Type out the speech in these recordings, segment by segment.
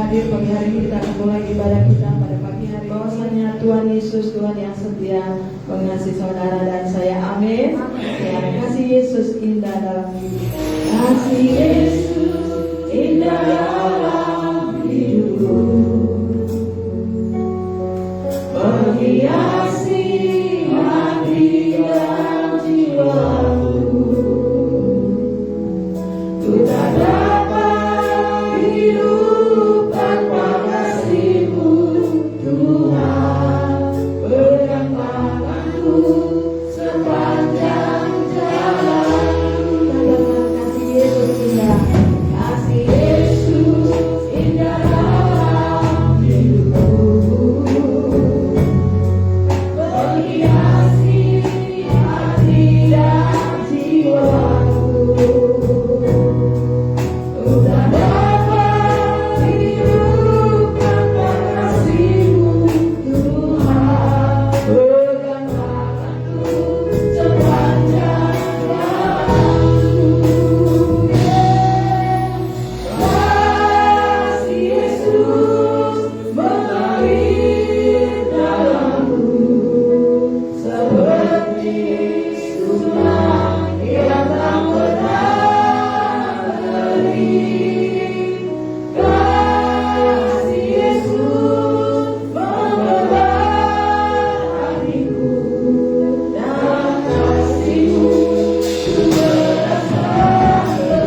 hadir pagi hari ini. Kita akan mulai ibadah kita pada pagi hari. Bahwasanya Tuhan Yesus, Tuhan yang setia mengasihi saudara dan saya. Amin. Ya, kasih Yesus indah dalam hidup. Kasih Yesus indah dalam hidupku, menghiasi hati dan jiwaku. Ku tak dapat hidup tanpa kasih-Mu, Tuhan. Pegang tanganku sepanjang jalan. Kasih Yesus indah, kasih Yesus indah dalam hidupku, menghiasi hati dan jiwaku. Tak dapat hidup tanpa kasih-Mu, Tuhan. Pegang tanganku sepanjang jalanku. Kasih Yesus mengalir dalamku, seperti sungai yang tak pernah kering. Kasih Yesus menggelar hatiku, dan kasih-Mu ku merasa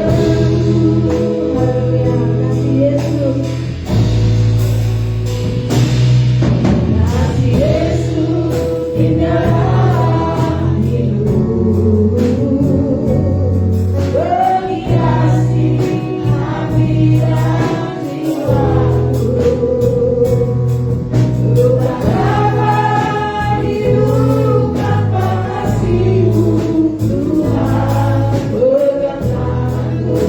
teduh. Haleluya, kasih Yesus. Kasih Yesus indah dalam hidupku, menghiasi hati dan jiwaku. Ku tak dapat hidup tanpa kasih-Mu, Tuhan. Pegang tanganku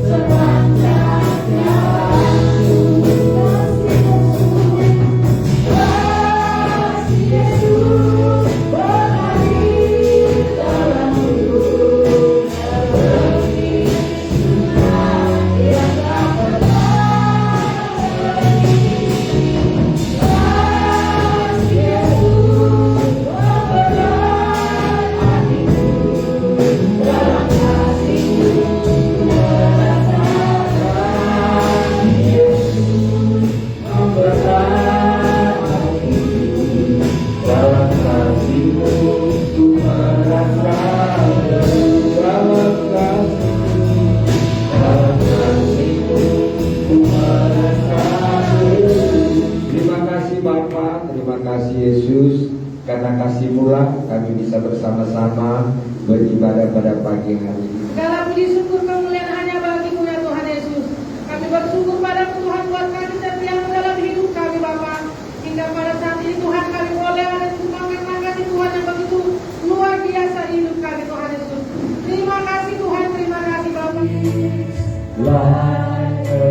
sepanjang jalanku. Kasih Yesus mengalir dalamku, seperti sungai yang tak pernah kering. Kasih Yesus menggelar hatiku, dalam kasih-Mu ku merasa terang. Yesus menggelar hatiku, dalam kasih-Mu ku merasa teduh. Dalam kasih-Mu ku merasa teduh. Terima kasih Bapa, terima kasih Yesus. Karena kasih-Mu lah kami bisa bersama-sama beribadah pada pagi hari ini. Segala puji syukur kemuliaan hanya bagi-Mu ya Tuhan Yesus. Kami bersyukur pada Tuhan buat kami setia dalam hidup kami Bapa. Hingga pada saat ini Tuhan kami boleh ada di tangan kasih Tuhan yang begitu luar biasa hidup kami Tuhan Yesus. Terima kasih Tuhan, terima kasih Bapa. Like a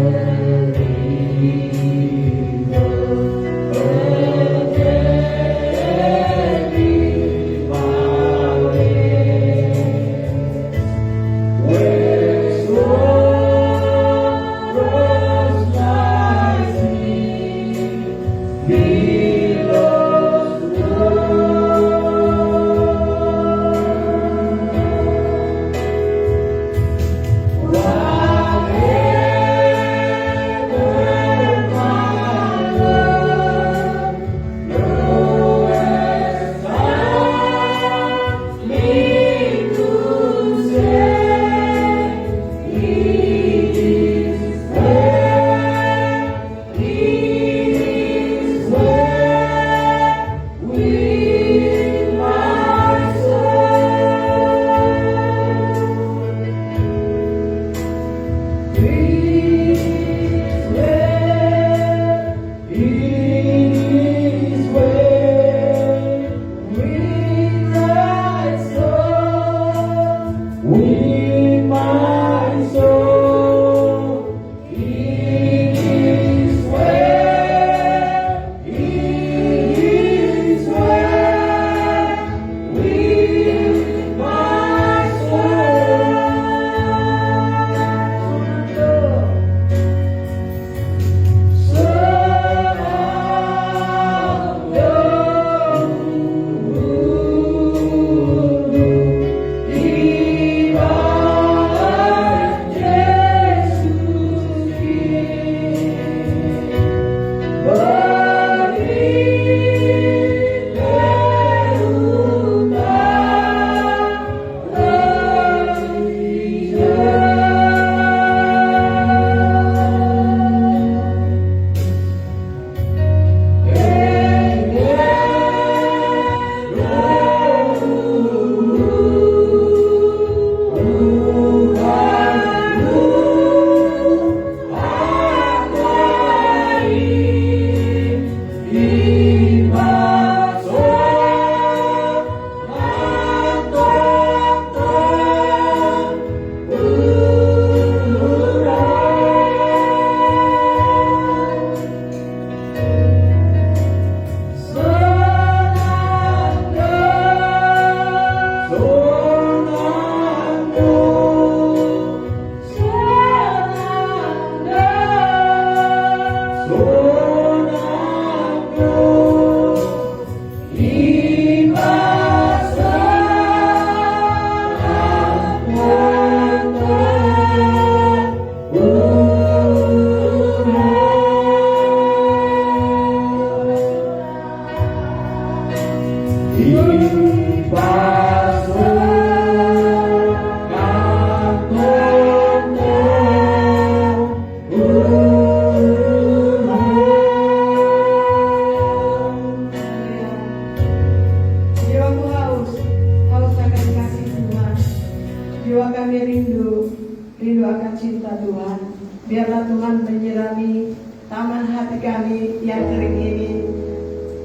akan cinta Tuhan. Biarlah Tuhan menyirami taman hati kami yang kering ini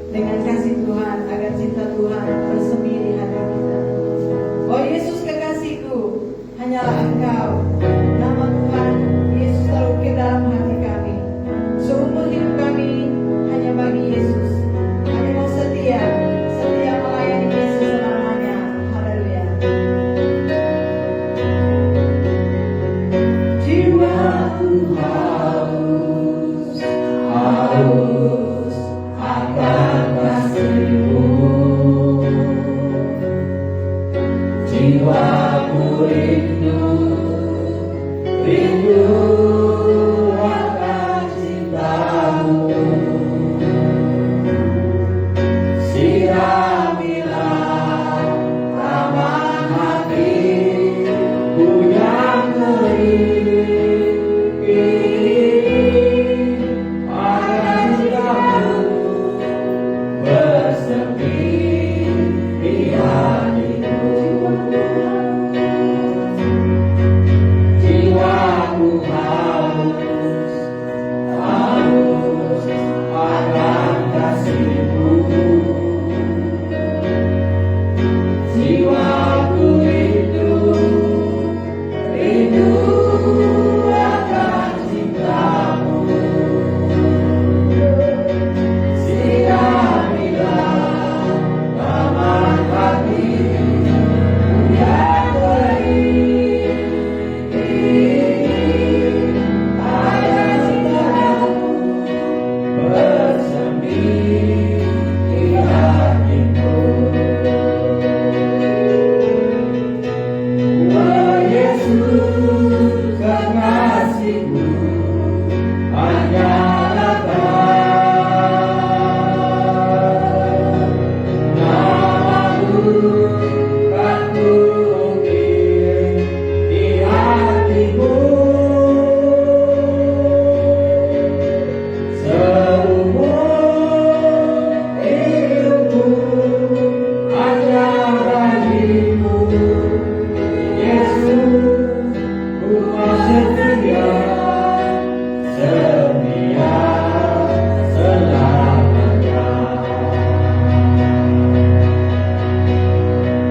dengan kasih Tuhan, agar cinta Tuhan bersemi di hati kita. Oh Yesus kekasihku, hanyalah Engkau. Nama Tuhan Yesus selalu ke dalam hati kami. Seumur hidup kami hanya bagi Yesus. Kami mau setia melayani Yesus selamanya. Haleluya. Jiwaku haus akan kasih-Mu. Jiwaku rindu akan cinta-Mu. Siramilah taman hatiku yang kering ini, agar cinta-Mu bersemi di hatiku. Jiwaku haus akan kasih-Mu. Jiwaku rindu akan cinta-Mu. Siramilah taman hatiku yang kering, agar cinta-Mu bersemi di hatiku. Oh Yesus kekasihku, hanyalah Namamu kan kuukir di hatiku. Seumur hidupku hanya bagi-Mu, Yesus, ku mau setia selamanya.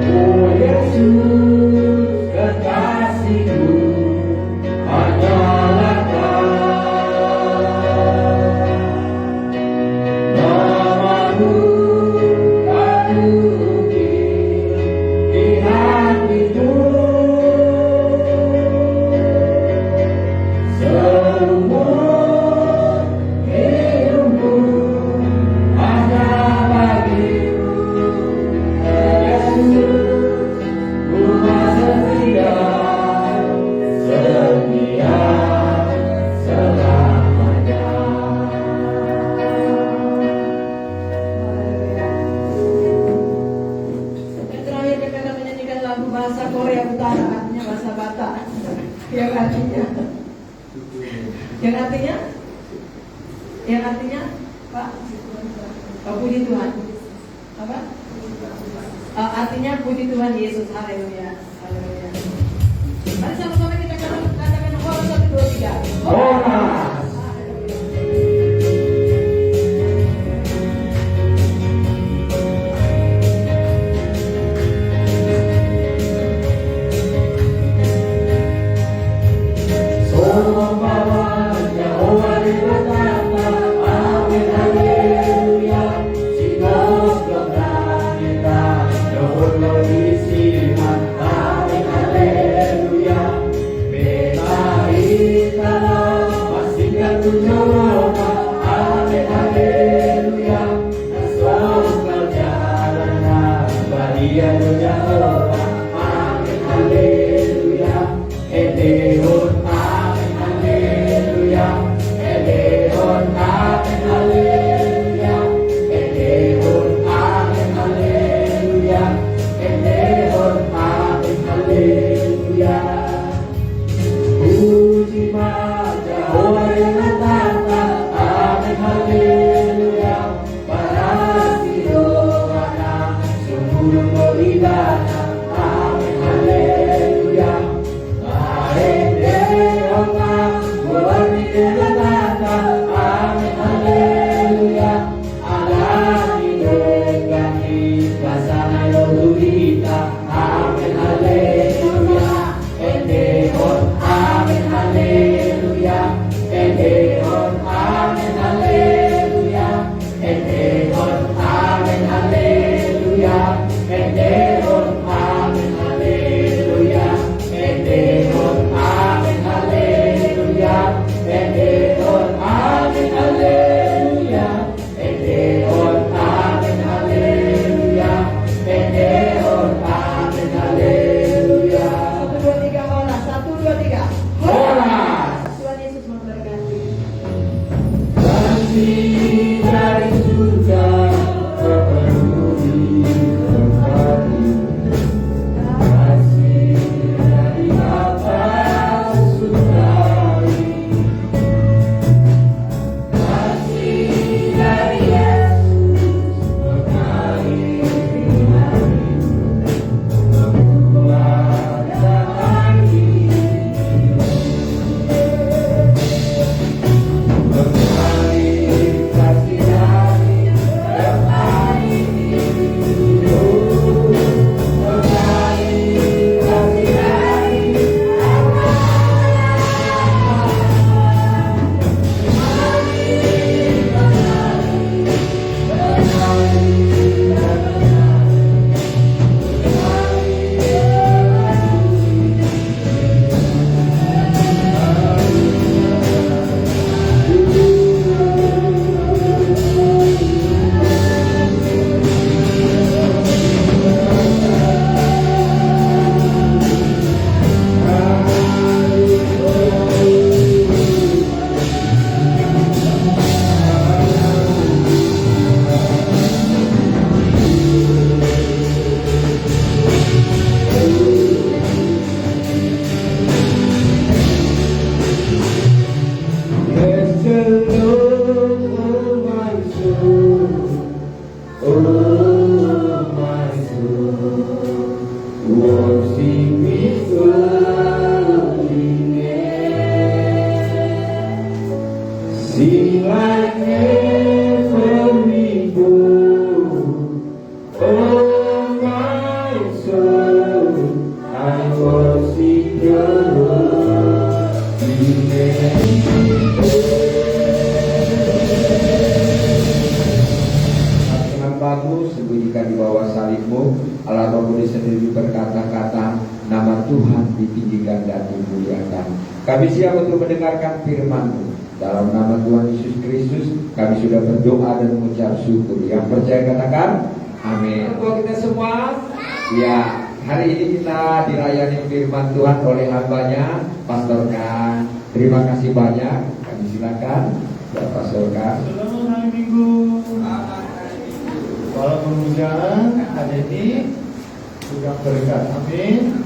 Oh Yesus kekasihku, hanyalah Namamu kan kuukir di hatiku. Seumur hidupku hanya bagi-Mu, Yesus, ku mau setia selamanya. Yang terakhir kita akan menyanyikan lagu bahasa Korea Utara, artinya bahasa Batak, yang artinya Pak, puji Tuhan. Apa? Artinya puji Tuhan Yesus. Haleluya. Haleluya. Mari sama-sama kita katakan Horas 1, 2, 3. Horas. Haleluya, Sing like never before. Oh my soul, I worship your Lord. Dengan bagus sembunyikan di bawah salibmu. Allah Rabbuni sendiri berkata-kata, nama Tuhan ditinggikan dan dimuliakan. Kami siap untuk mendengarkan firman-Mu. Dalam nama Tuhan Yesus Kristus kami sudah berdoa dan mengucap syukur. Yang percaya katakan amin. Buat kita semua, ya, hari ini kita dilayani firman Tuhan oleh hambanya Pastor Kang. Terima kasih banyak. Kami silakan ya Pastor Kang. Selamat hari Minggu. Walau pemujaan hari ini juga berkat. Amin.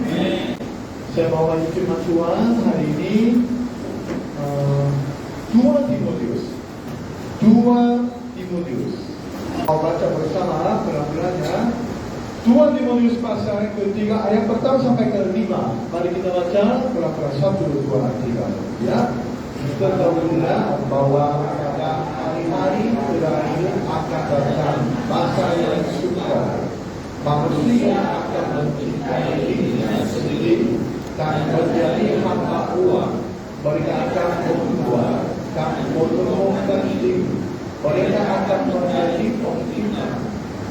Saya bawa firman Tuhan hari ini 2 Timotius. Mau baca bersama pelan-pelannya. 2 Timotius pasal yang ketiga ayat pertama sampai ke-5. Mari kita baca pelan-pelan 1, 2, 3. Ya. Kita tahulah bahwa pada hari-hari terakhir akan datang masa yang sukar. Manusia akan mencintai dirinya sendiri dan menjadi hamba uang. Mereka akan membuat dan mempermohonkan diri. Mereka akan menjadi pengkhianat.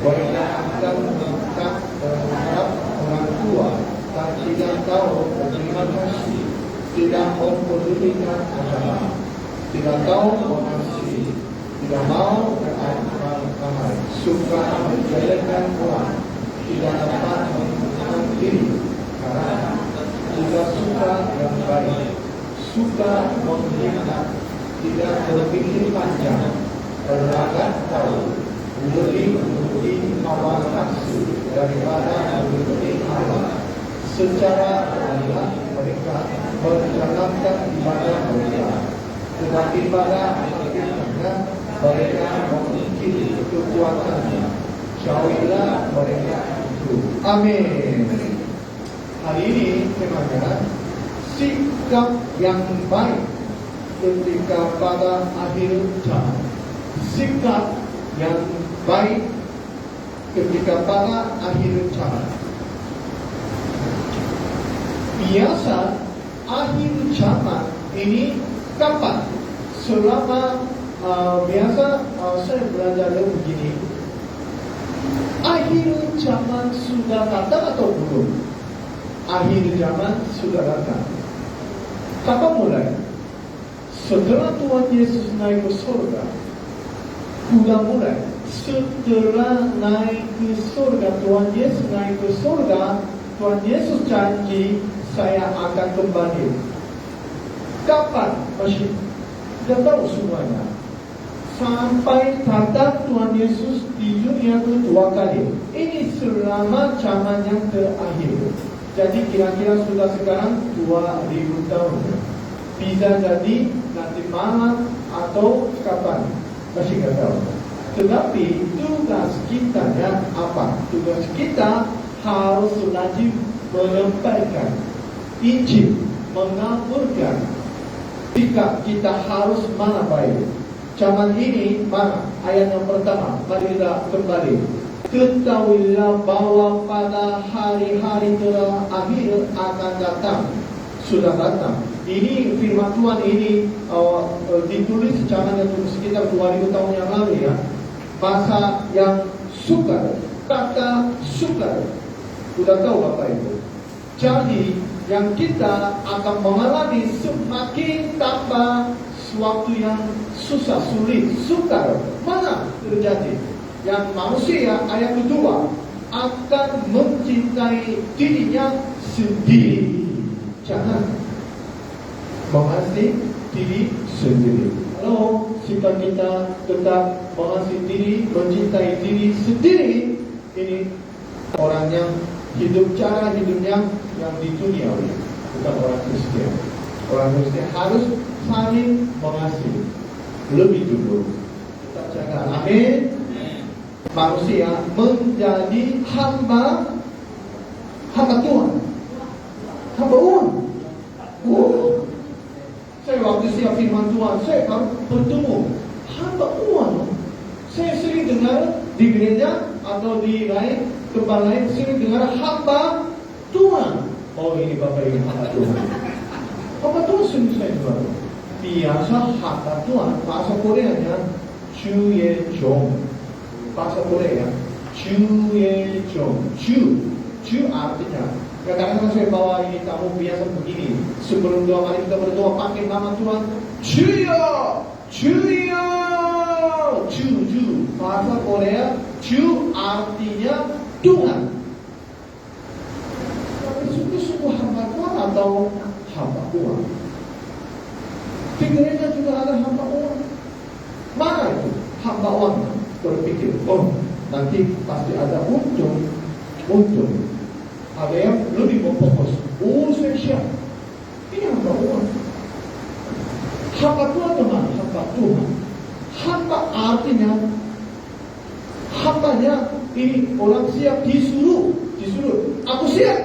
Mereka akan mengharap orang tua dan tidak tahu berterima kasih, tidak mempedulikan agama, tidak tahu mengasihi, tidak mau beramal baik, suka menjelekan orang, tidak dapat menentukan diri, karena tidak suka yang baik, suka menghina, tidak berpikir panjang, berlagak tahu, lebih menuruti hawa nafsu daripada menuruti Allah. Secara alamiah mereka menjalankan ibadah mereka, tetapi pada akhirnya mereka memiliki kekuatannya. Jauhilah mereka itu. Amin. Hari ini temanya sikap yang baik ketika pada akhir zaman. Sikap yang baik ketika pada akhir zaman. Biasa akhir zaman ini kapan? Selama biasa saya belajar begini. Akhir zaman sudah datang atau belum? Akhir zaman sudah datang. Kapan mulai? Setelah Tuhan Yesus naik ke surga. Sudah mulai. Setelah naik ke surga, Tuhan Yesus naik ke surga, Tuhan Yesus janji saya akan kembali. Kapan? Masih tidak tahu semuanya. Sampai datang Tuhan Yesus di dunia kedua kali. Ini selama zaman yang terakhir. Jadi kira-kira sudah sekarang 2000 tahun. Bisa jadi nanti malam atau kapan, masih tidak tahu. Tetapi tugas kita ya apa? Tugas kita harus rajin menyampaikan Injil, mengaburkan. Jika kita harus mana baik. Zaman ini mana? Ayat yang pertama. Mari kita kembali. Ketahuilah bahwa pada hari-hari terakhir akan datang. Sudah datang. Ini firman Tuhan ini ditulis zaman yang sekitar 2000 tahun yang lalu ya. Masa yang sukar. Kata sukar. Sudah tahu apa itu. Jadi yang kita akan mengalami semakin tambah suatu yang susah, sulit, sukar. Mana terjadi? Yang manusia ayat kedua akan mencintai dirinya sendiri. Jangan mengasihi diri sendiri. Kalau sikap kita tetap mengasihi diri, mencintai diri sendiri, ini orang yang hidup cara hidupnya yang di dunia, bukan orang Kristen. Orang Kristen harus saling mengasihi lebih dulu. Kita jaga. Amin. Manusia menjadi hamba Tuhan, hamba uang. Saya Saya waktu siap firman Tuhan, saya baru bertemu hamba Tuhan. Saya sering dengar di gereja atau di lain tempat lain sering dengar hamba Tuhan. Oh, ini Bapak ini hamba Tuhan. Hamba Tuhan sering saya dengar. Biasa hamba Tuhan bahasa Koreanya 주의 종. bahasa Korea 주의 종. Ju artinya. Kadang-kadang saya bawa ini tamu biasa begini. Sebelum doa mari kita berdoa pakai nama Tuhan. 주여, 주여. Ju. Bahasa Korea Ju artinya Tuhan. Tapi sungguh-sungguh hamba Tuhan atau hamba Tuhan? Di gereja juga ada hamba Tuhan. Mana itu hamba Tuhan? Berpikir, oh nanti pasti ada untung. Ada yang lebih berfokus. Oh, saya siap. Ini hamba Tuhan. Hamba Tuhan teman, hamba Tuhan. Hamba artinya hambanya ini orang siap disuruh. Aku siap.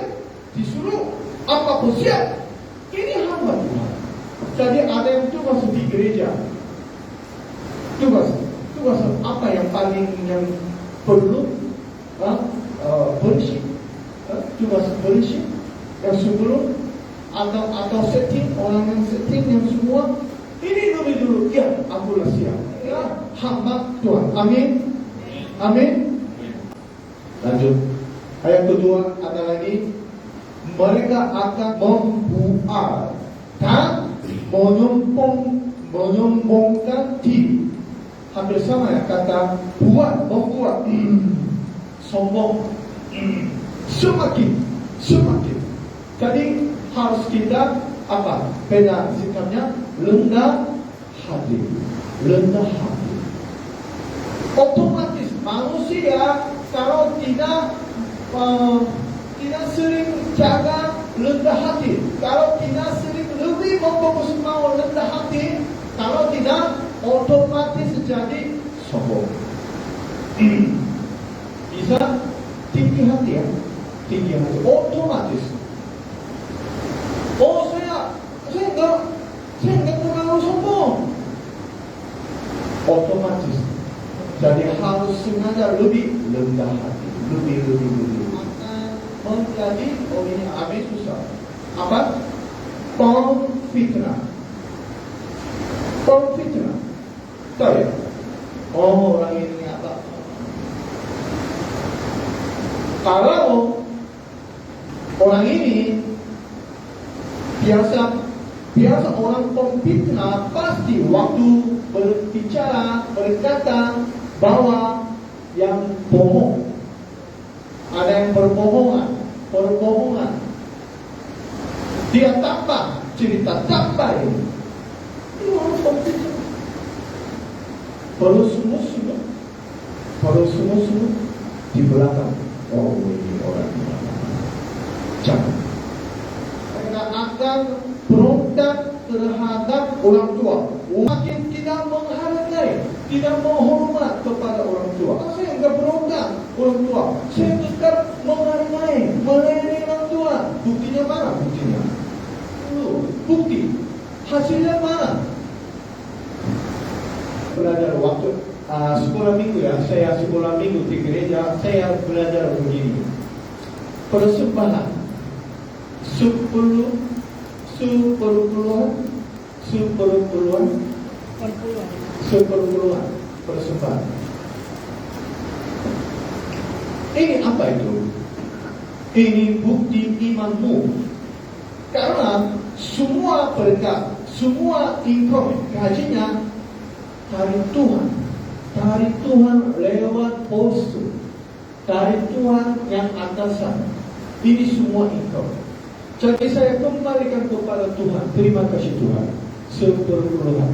Disuruh. Apapun siap. Ini hamba Tuhan. Jadi ada yang tugas di gereja. Tugas apa yang paling yang perlu bersih. Tugas bersih yang sebelum atau setting orang yang setting yang semua ini lebih dulu ya aku lah siap ya hamba Tuhan. Amin. Lanjut ayat kedua ada lagi mereka akan membuat dan menyombongkan diri. Hampir sama ya kata membuat sombong. Semakin. Jadi harus kita apa? Beda sikapnya rendah hati. Otomatis manusia kalau tidak sering jaga rendah hati, kalau tidak sering lebih memfokus mau rendah hati, kalau tidak otomatis jadi sombong. Bisa tinggi hati ya. Otomatis. Oh saya enggak terlalu sombong. Otomatis. Jadi harus sengaja lebih rendah hati, lebih. Akan menjadi ini habis susah. Apa? Pemfitnah. Tahu ya? Oh orang ini apa? Kalau orang ini biasa orang pemfitnah pasti waktu berbicara berkata bahwa yang bohong, ada yang berbohongan, dia tambah cerita ini orang pemfitnah. Baru semua di belakang. Oh ini orang jangan. Mereka akan berontak terhadap orang tua. Makin tidak menghargai, tidak menghormat kepada orang tua. Saya enggak berontak orang tua. Saya tetap menghargai, melayani orang tua. Buktinya mana? Bukti. Hasilnya mana? Belajar waktu sekolah minggu ya, saya sekolah minggu di gereja, saya belajar begini. Persembahan 10 persembahan. Ini apa itu? Ini bukti imanmu. Karena semua berkat, semua income, gajinya dari Tuhan lewat bos, dari Tuhan yang atasan. Ini semua income. Jadi saya kembalikan kepada Tuhan. Terima kasih Tuhan. 10%.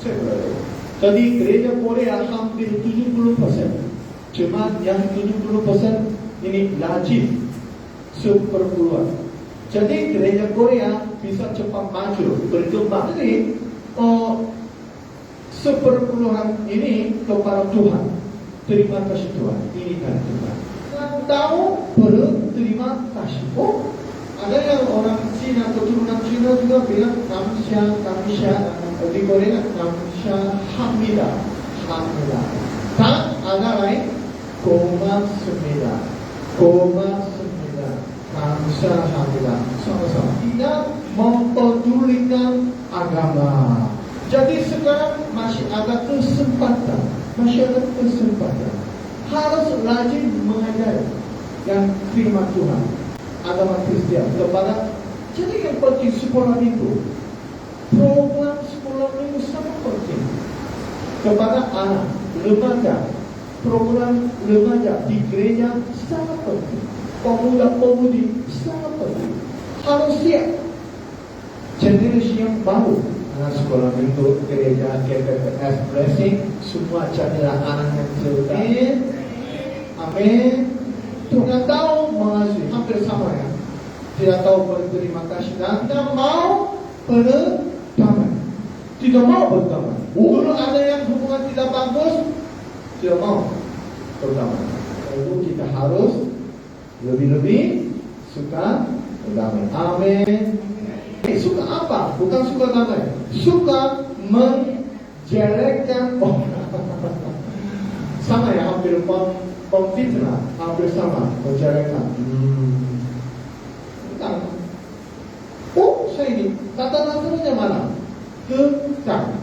Saya berada. Jadi gereja Korea hampir 70%. Cuma yang 70% ini lazim 10%. Jadi gereja Korea bisa cepat maju, berkembang. Jadi 10% ini kepada Tuhan. Terima kasih Tuhan. Ini kan Tuhan. Tahu berterima kasih. Oh, Ada yang orang Cina, keturunan Cina juga bilang Kamsha, di Korea Kamsha Hamida. Tak ada lain Koma Semida, Kamsha Hamida. Sama-sama. Tidak mempedulikan agama. Jadi sekarang masih ada kesempatan, harus rajin mengajar yang firman Tuhan, agama Kristen kepada. Jadi yang penting sekolah minggu, program sekolah minggu sangat penting kepada anak remaja, program remaja di gereja sangat penting, pemuda-pemudi sangat penting, harus siap. Generasi yang baru, anak sekolah minggu, gereja, KPPS, blessing, semua jadilah anak yang cerdas. Amin. Tidak tahu mengasihi, hampir sama ya. Tidak tahu berterima kasih dan tidak mau berdamai. Tidak mau berdamai. Dulu ada yang hubungan tidak bagus, tidak mau berdamai. Itu kita harus lebih-lebih suka berdamai. Amin. Suka apa? Bukan suka damai. Suka menjelekkan orang. Sama ya, hampir memfitnah, hampir sama, menjelekkan. Oh, saya ini kata nasranya mana? Kekang.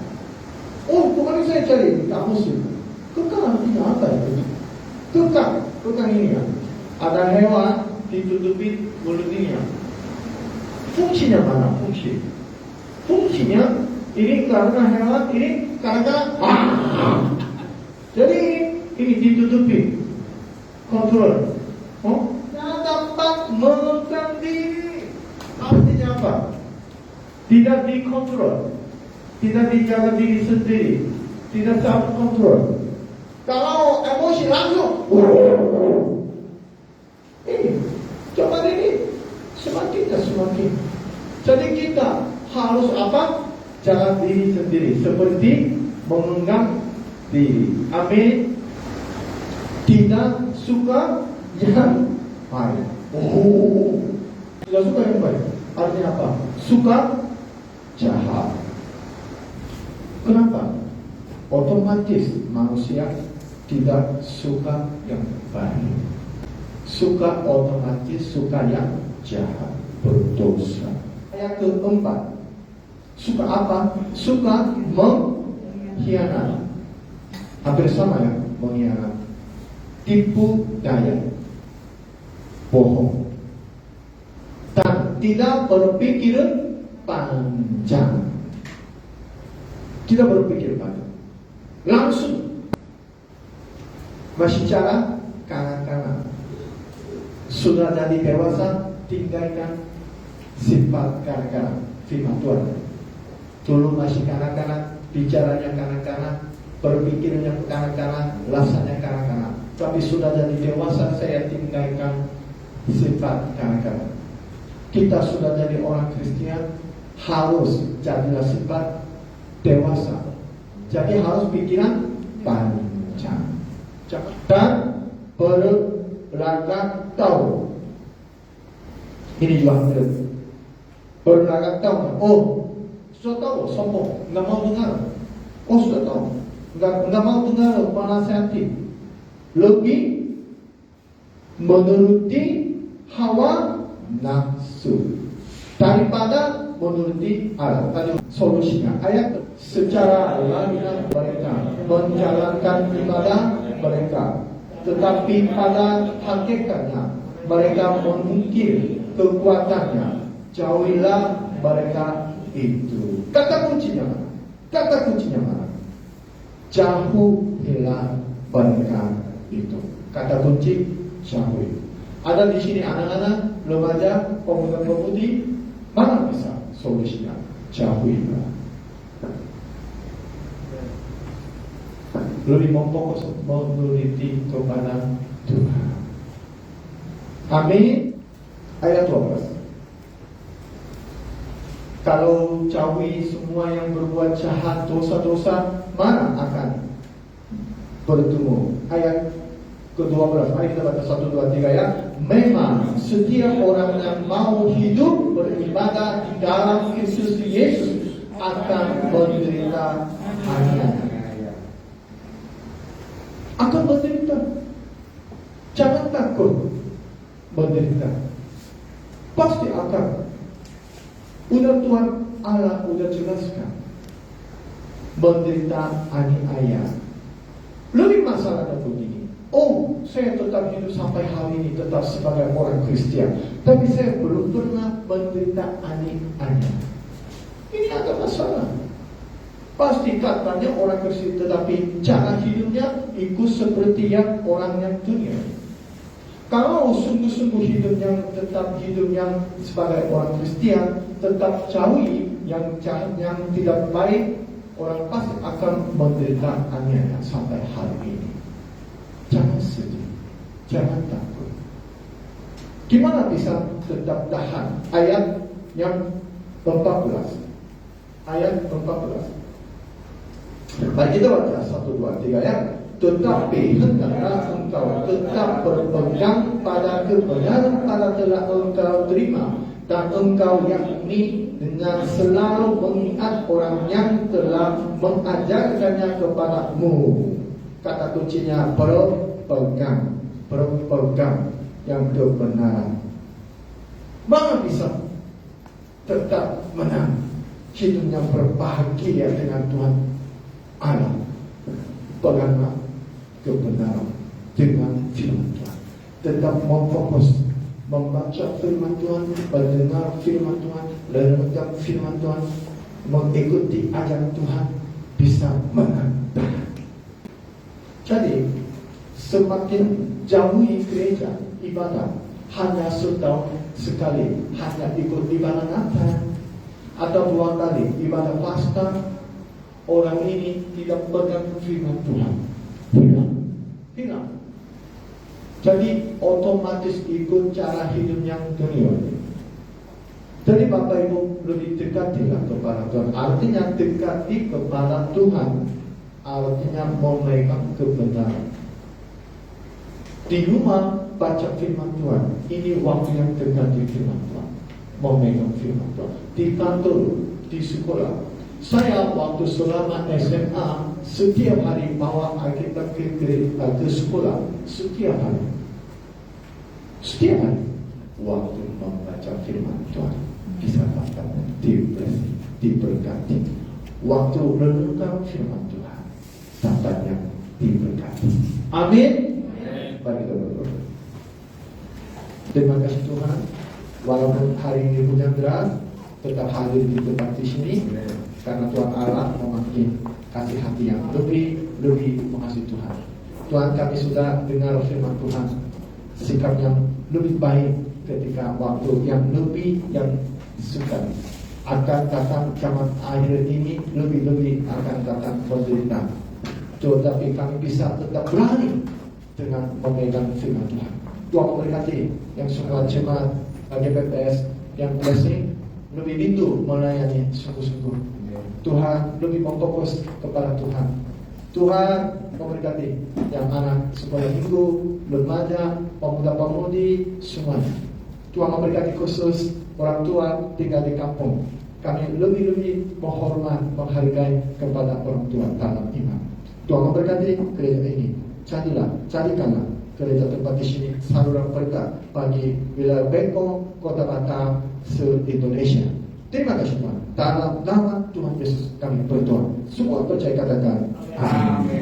Oh, kemarin saya cari di kamus itu. Kekang artinya apa itu? Kekang ini ya. Ada hewan ditutupi mulutnya. Fungsinya mana? Fungsinya ini karena hewan, ini karena jadi ini ditutupi, kontrol. Oh, tidak dapat menekan diri. Artinya apa? Tidak dikontrol, tidak dijaga diri sendiri, tidak dapat kontrol. Kalau emosi langsung, ini coba ini semakin. Jadi kita harus apa? Jaga diri sendiri, seperti mengenggam diri. Amin. Tidak suka yang baik. Tidak suka yang baik. Artinya apa? Suka jahat. Kenapa? Otomatis manusia tidak suka yang baik. Suka otomatis suka yang jahat, berdosa. Ayat keempat, suka apa? Suka mengkhianat. Hampir sama ya, mengkhianat. Tipu daya, bohong, dan tidak berpikir panjang. Tidak berpikir panjang, langsung masih cara kanan-kanan. Sudah jadi dewasa, tinggalkan sifat kanan-kanan. Firman Tuhan. Dulu masih kanan-kanan, bicaranya kanan-kanan, berpikirnya kanan-kanan, rasanya kanan-kanan. Tapi sudah jadi dewasa, saya tinggalkan sifat kanan-kanan. Kita sudah jadi orang Kristen, harus jadilah sifat dewasa. Jadi harus pikiran panjang dan berlagak tahu. Ini juga benar. Berlagak tahu. Oh, sudah tahu, sombong, nggak mau dengar. Oh, sudah tahu, nggak mau dengar menasihati. Lebih menuruti hawa nafsu daripada menuruti Allah. Tadi solusinya ayat secara alamiah mereka menjalankan ibadah mereka, tetapi pada hakikatnya mereka mengungkir kekuatannya. Jauhilah mereka itu. Kata kuncinya mana? Jauhilah mereka itu. Kata kunci jauhi. Ada di sini anak-anak, remaja, pemuda-pemudi, mana bisa solusinya? Jauhilah. Lebih memfokus menuruti kepada Tuhan. Amin. Ayat 12. Kalau jauhi semua yang berbuat jahat, dosa-dosa, mana akan bertemu? Ayat ke-12. Mari kita baca 1, 2, 3 ya. Memang setiap orang yang mau hidup beribadah di dalam Kristus Yesus akan menderita aniaya. Akan menderita. Jangan takut menderita. Pasti akan. Udah Tuhan Allah udah jelaskan. Menderita aniaya. Lebih masalahnya begini. Oh, saya tetap hidup sampai hari ini tetap sebagai orang Kristen, tapi saya belum pernah menderita aniaya. Ini agak masalah. Pasti katanya orang Kristen, tetapi cara hidupnya ikut seperti yang orang yang dunia. Kalau sungguh-sungguh hidup yang tetap hidup yang sebagai orang Kristen, tetap jauhi yang jahat, yang tidak baik, orang pasti akan menderita aniaya sampai hari ini. Jangan sedih, jangan takut. Gimana bisa tetap tahan? Ayat yang 14. Ayat 14. Mari kita baca 1, 2, 3 ya. Tetapi hendaklah engkau tetap berpegang pada kebenaran pada telah engkau terima, dan engkau yakni dengan selalu mengingat orang yang telah mengajarkannya kepadamu. Kata kuncinya berpegang, berpegang yang kebenaran. Bagaimana bisa tetap menang, hidupnya berbahagia dengan Tuhan Allah? Peganglah kebenaran dengan firman Tuhan. Tetap memfokus membaca firman Tuhan, mendengar firman Tuhan, merenungkan firman Tuhan, mengikuti ajaran Tuhan, bisa menang. Jadi semakin jauhi gereja ibadah, hanya setahun sekali, hanya ikut ibadah Natal atau 2 kali ibadah Paskah, orang ini tidak pegang firman Tuhan, hilang. Jadi otomatis ikut cara hidup yang dunia. Jadi Bapak Ibu lebih dekatilah kepada Tuhan. Artinya dekati kepada Tuhan, artinya memegang kebenaran. Di rumah baca firman Tuhan, ini waktu yang dekati firman Tuhan, memegang firman Tuhan. Di kantor, di sekolah. Saya waktu selama SMA setiap hari bawa Alkitab ke sekolah, setiap hari. Setiap hari waktu membaca firman Tuhan bisa dapat diberkati. Waktu renungkan firman Tuhan dapatnya diberkati. Amin. Mari kita berdoa. Terima kasih Tuhan, walaupun hari ini hujan deras, tetap hadir di tempat di sini. Karena Tuhan Allah memakai kasih hati yang lebih mengasihi Tuhan. Tuhan, kami sudah dengar firman Tuhan, sikap yang lebih baik ketika waktu yang lebih yang suka akan datang zaman akhir ini, lebih akan datang penderitaan. Tetapi kami bisa tetap berani dengan memegang firman Tuhan. Tuhan memberkati yang semua jemaat GPPS yang blessing, lebih rindu melayani sungguh-sungguh. Tuhan lebih memfokus kepada Tuhan. Tuhan memberkati yang anak sekolah minggu, remaja, pemuda-pemudi, semuanya. Tuhan memberkati khusus orang tua tinggal di kampung. Kami lebih menghormat, menghargai kepada orang tua dalam iman. Tuhan memberkati gereja ini. Jadikanlah gereja tempat di sini saluran berkat bagi wilayah Bengkong, Kota Batam, se-Indonesia. Terima kasih Tuhan. Dalam nama Tuhan Yesus kami berdoa. Semua percaya katakan